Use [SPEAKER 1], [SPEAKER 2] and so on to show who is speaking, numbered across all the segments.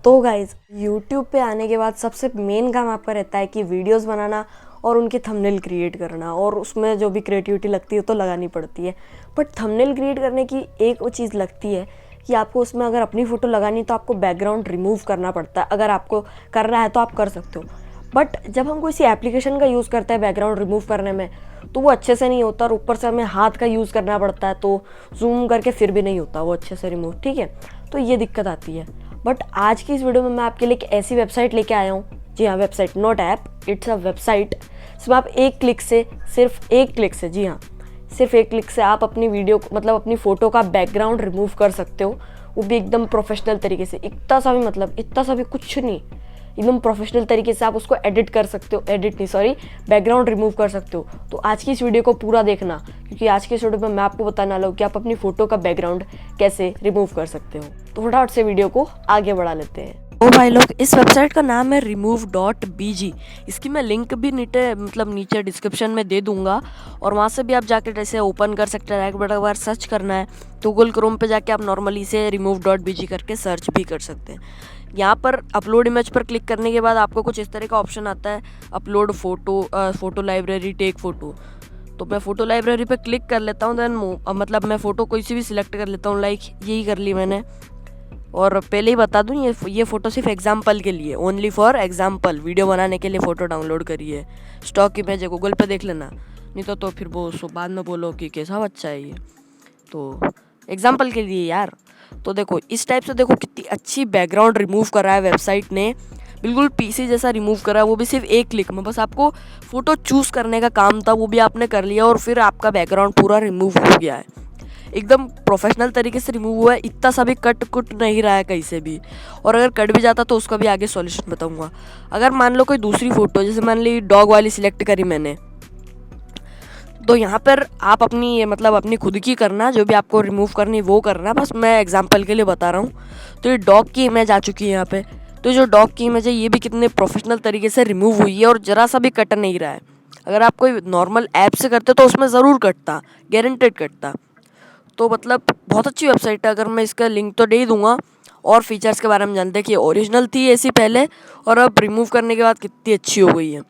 [SPEAKER 1] तो guys YouTube पे आने के बाद सबसे मेन काम आपका रहता है कि वीडियोस बनाना और उनके थंबनेल क्रिएट करना, और उसमें जो भी क्रिएटिविटी लगती है तो लगानी पड़ती है। बट थंबनेल क्रिएट करने की एक वो चीज़ लगती है कि आपको उसमें अगर अपनी फ़ोटो लगानी तो आपको बैकग्राउंड रिमूव करना पड़ता है। अगर आपको करना है तो आप कर सकते हो, बट जब हम किसी एप्लीकेशन का यूज़ करते हैं बैकग्राउंड रिमूव करने में तो वो अच्छे से नहीं होता, और ऊपर से हमें हाथ का यूज़ करना पड़ता है, तो जूम करके फिर भी नहीं होता वो अच्छे से रिमूव। ठीक है, तो ये दिक्कत आती है। बट आज की इस वीडियो में मैं आपके लिए एक ऐसी वेबसाइट लेके आया हूँ, जी हाँ website, not app, it's a website. इसमें आप एक क्लिक से, सिर्फ एक क्लिक से, जी हाँ सिर्फ एक क्लिक से आप अपनी वीडियो मतलब अपनी फ़ोटो का बैकग्राउंड रिमूव कर सकते हो, वो भी एकदम प्रोफेशनल तरीके से। इतना सा भी कुछ नहीं, एकदम प्रोफेशनल तरीके से आप उसको एडिट कर सकते हो, बैकग्राउंड रिमूव कर सकते हो। तो आज की इस वीडियो को पूरा देखना, क्योंकि आज की इस वीडियो में मैं आपको बताने वाला हूँ कि आप अपनी फ़ोटो का बैकग्राउंड कैसे रिमूव कर सकते हो। तो फटाफट से वीडियो को आगे बढ़ा लेते हैं। तो भाई लोग, इस वेबसाइट का नाम है remove.bg। इसकी मैं लिंक भी नीचे डिस्क्रिप्शन में दे दूंगा, और वहाँ से भी आप जाकर जैसे ओपन कर सकते हैं। एक बार सर्च करना है तो गूगल क्रोम पे जाके आप नॉर्मली से remove.bg करके सर्च भी कर सकते हैं। यहाँ पर अपलोड इमेज पर क्लिक करने के बाद आपको कुछ इस तरह का ऑप्शन आता है, upload photo library, take photo. तो मैं फ़ोटो लाइब्रेरी पे क्लिक कर लेता हूँ, देन मैं फ़ोटो कोई सी भी सिलेक्ट कर लेता हूँ, लाइक यही कर ली मैंने। और पहले ही बता दूँ, ये फ़ोटो सिर्फ एग्जाम्पल के लिए, ओनली फॉर एग्जाम्पल, वीडियो बनाने के लिए फ़ोटो डाउनलोड करी है। स्टॉक इमेज है, गूगल पे देख लेना, नहीं तो फिर वो बाद में बोलो कि कैसा बच्चा है ये। तो एग्जाम्पल के लिए यार। तो देखो इस टाइप से, देखो कितनी अच्छी बैकग्राउंड रिमूव करा है वेबसाइट ने, बिल्कुल पीसी जैसा रिमूव करा है, वो भी सिर्फ एक क्लिक में। बस आपको फ़ोटो चूज़ करने का काम था, वो भी आपने कर लिया, और फिर आपका बैकग्राउंड पूरा रिमूव हो गया है, एकदम प्रोफेशनल तरीके से रिमूव हुआ है। इतना सा भी कट कुट नहीं रहा है कहीं से भी, और अगर कट भी जाता तो उसका भी आगे सॉल्यूशन बताऊंगा। अगर मान लो कोई दूसरी फ़ोटो, जैसे मान ली डॉग वाली सिलेक्ट करी मैंने, तो यहाँ पर आप अपनी खुद की करना, जो भी आपको रिमूव करनी वो करना, बस मैं एग्जांपल के लिए बता रहा हूँ। तो ये डॉग की इमेज आ चुकी है यहाँ पे। तो जो डॉग की इमेज है ये भी कितने प्रोफेशनल तरीके से रिमूव हुई है, और ज़रा सा भी कट नहीं रहा है। अगर आप कोई नॉर्मल ऐप से करते तो उसमें ज़रूर कटता, गारंटेड कटता। तो बहुत अच्छी वेबसाइट है, अगर मैं इसका लिंक तो दे ही दूंगा। और फीचर्स के बारे में जानते हैं कि ओरिजिनल थी ऐसी पहले, और अब रिमूव करने के बाद कितनी अच्छी हो गई है।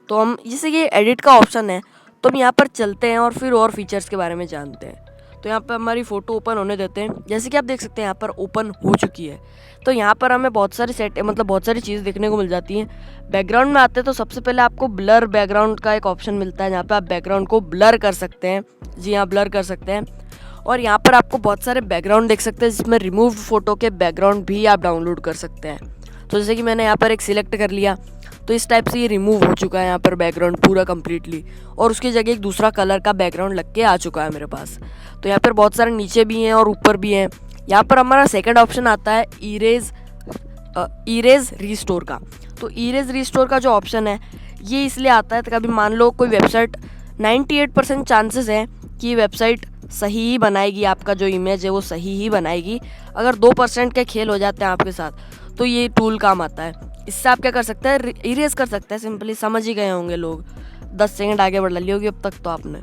[SPEAKER 1] तो हम जैसे ये एडिट का ऑप्शन है, तो हम यहाँ पर चलते हैं और फिर और फीचर्स के बारे में जानते हैं। तो यहाँ पर हमारी फ़ोटो ओपन होने देते हैं, जैसे कि आप देख सकते हैं यहाँ पर ओपन हो चुकी है। तो यहाँ पर हमें बहुत सारी चीज़ देखने को मिल जाती हैं। बैकग्राउंड में आते हैं तो सबसे पहले आपको ब्लर बैकग्राउंड का एक ऑप्शन मिलता है, जहाँ पे आप बैकग्राउंड को ब्लर कर सकते हैं। जी हाँ, ब्लर कर सकते हैं। और यहाँ पर आपको बहुत सारे बैकग्राउंड देख सकते हैं, जिसमें रिमूव फ़ोटो के बैकग्राउंड भी आप डाउनलोड कर सकते हैं। तो जैसे कि मैंने यहाँ पर एक सिलेक्ट कर लिया, तो इस टाइप से ये रिमूव हो चुका है यहाँ पर बैकग्राउंड पूरा कम्प्लीटली, और उसकी जगह एक दूसरा कलर का बैकग्राउंड लग के आ चुका है मेरे पास। तो यहाँ पर बहुत सारे नीचे भी हैं और ऊपर भी हैं। यहाँ पर हमारा सेकंड ऑप्शन आता है इरेज रीस्टोर का। तो इरेज रीस्टोर का जो ऑप्शन है ये इसलिए आता है, तो कभी मान लो कोई वेबसाइट, 98% चांसेस है कि वेबसाइट सही ही बनाएगी, आपका जो इमेज है वो सही ही बनाएगी। अगर 2% के खेल हो जाते हैं आपके साथ, तो ये टूल काम आता है। इससे आप क्या कर सकते हैं, इरेज कर सकते हैं सिंपली। समझ ही गए होंगे लोग, 10 सेकंड आगे बढ़ा ली होगी अब तक तो आपने।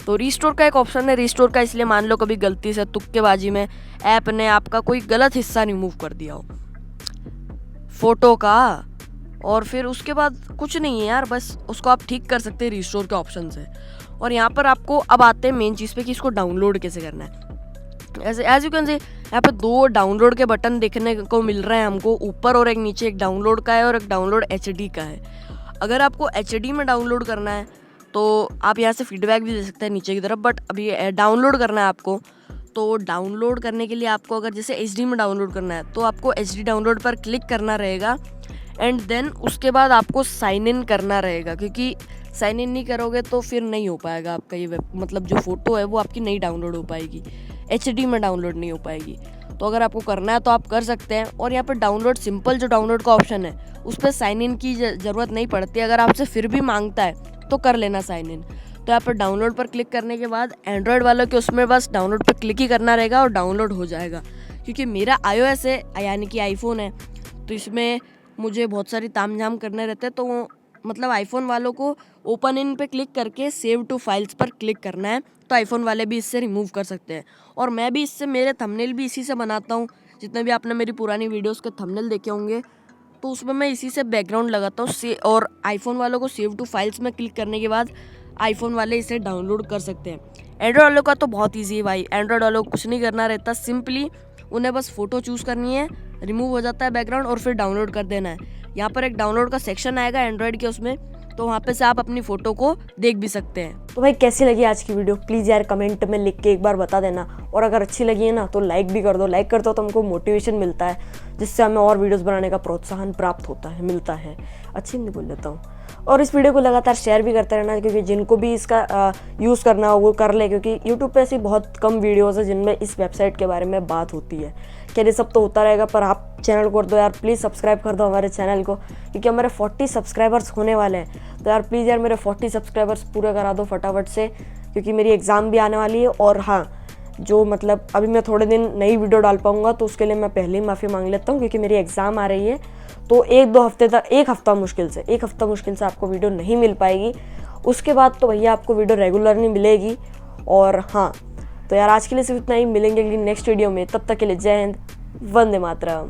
[SPEAKER 1] तो रीस्टोर का एक ऑप्शन है। रीस्टोर का इसलिए, मान लो कभी गलती से तुक्केबाजी में ऐप ने आपका कोई गलत हिस्सा रिमूव कर दिया हो फोटो का, और फिर उसके बाद कुछ नहीं है यार, बस उसको आप ठीक कर सकते हैं रीस्टोर के ऑप्शन से। और यहाँ पर आपको अब आते हैं मेन चीज़ पे कि इसको डाउनलोड कैसे करना है। ऐसे एज यू कैन सी, यहाँ पे 2 डाउनलोड के बटन देखने को मिल रहे हैं हमको, ऊपर और एक नीचे। एक डाउनलोड का है और एक डाउनलोड एचडी का है। अगर आपको एचडी में डाउनलोड करना है तो आप यहाँ से फीडबैक भी दे सकते हैं नीचे की तरफ, बट अभी डाउनलोड करना है आपको। तो डाउनलोड करने के लिए आपको, अगर जैसे एचडी में डाउनलोड करना है तो आपको एचडी डाउनलोड पर क्लिक करना रहेगा, एंड देन उसके बाद आपको साइन इन करना रहेगा, क्योंकि साइन इन नहीं करोगे तो फिर नहीं हो पाएगा आपका ये जो फ़ोटो है वो आपकी नहीं डाउनलोड हो पाएगी, एचडी में डाउनलोड नहीं हो पाएगी। तो अगर आपको करना है तो आप कर सकते हैं। और यहाँ पर डाउनलोड सिंपल जो डाउनलोड का ऑप्शन है उस पर साइन इन की ज़रूरत नहीं पड़ती। अगर आपसे फिर भी मांगता है तो कर लेना साइन इन। तो यहाँ पर डाउनलोड पर क्लिक करने के बाद एंड्रॉयड वालों के उसमें बस डाउनलोड पर क्लिक ही करना रहेगा और डाउनलोड हो जाएगा। क्योंकि मेरा iOS है, यानी कि आईफोन है, तो इसमें मुझे बहुत सारी तामझाम करने रहते हैं। तो आईफोन वालों को ओपन इन पे क्लिक करके सेव टू फाइल्स पर क्लिक करना है, तो आईफोन वाले भी इससे रिमूव कर सकते हैं। और मैं भी इससे, मेरे थंबनेल भी इसी से बनाता हूँ, जितने भी आपने मेरी पुरानी वीडियोस के थंबनेल देखे होंगे तो उसमें मैं इसी से बैकग्राउंड लगाता हूँ। और आईफोन वालों को सेव टू फाइल्स में क्लिक करने के बाद आईफोन वाले इसे डाउनलोड कर सकते हैं। एंड्रॉयड वालों का तो बहुत ईजी है भाई, एंड्रॉयड वालों को कुछ नहीं करना रहता, सिंपली उन्हें बस फ़ोटो चूज़ करनी है, रिमूव हो जाता है बैकग्राउंड और फिर डाउनलोड कर देना है। यहाँ पर एक डाउनलोड का सेक्शन आएगा एंड्रॉयड के, उसमें तो वहाँ पे से आप अपनी फ़ोटो को देख भी सकते हैं। तो भाई कैसी लगी आज की वीडियो प्लीज़ यार कमेंट में लिख के एक बार बता देना, और अगर अच्छी लगी है ना तो लाइक भी कर दो। लाइक करते हो तो हमको मोटिवेशन मिलता है, जिससे हमें और वीडियोस बनाने का प्रोत्साहन प्राप्त होता है, मिलता है, अच्छी नहीं बोल लेता हूँ। और इस वीडियो को लगातार शेयर भी करते रहना, क्योंकि जिनको भी इसका यूज़ करना हो वो कर ले, क्योंकि यूट्यूब पे ऐसी बहुत कम वीडियोज़ है जिनमें इस वेबसाइट के बारे में बात होती है। क्या ये सब तो होता रहेगा, पर आप चैनल को कर दो यार, प्लीज़ सब्सक्राइब कर दो हमारे चैनल को, क्योंकि हमारे 40 सब्सक्राइबर्स होने वाले हैं। तो यार प्लीज़ यार मेरे 40 सब्सक्राइबर्स पूरे करा दो फटाफट से, क्योंकि मेरी एग्ज़ाम भी आने वाली है। और हाँ, जो मतलब अभी मैं थोड़े दिन नई वीडियो डाल पाऊँगा तो उसके लिए मैं पहले ही माफ़ी मांग लेता हूँ, क्योंकि मेरी एग्ज़ाम आ रही है। तो 1-2 हफ्ते तक, एक हफ्ता मुश्किल से आपको वीडियो नहीं मिल पाएगी। उसके बाद तो भैया आपको वीडियो रेगुलरली मिलेगी। और हाँ, तो यार आज के लिए सिर्फ इतना ही, मिलेंगे अगली नेक्स्ट वीडियो में, तब तक के लिए जय हिंद, वंदे मातरम।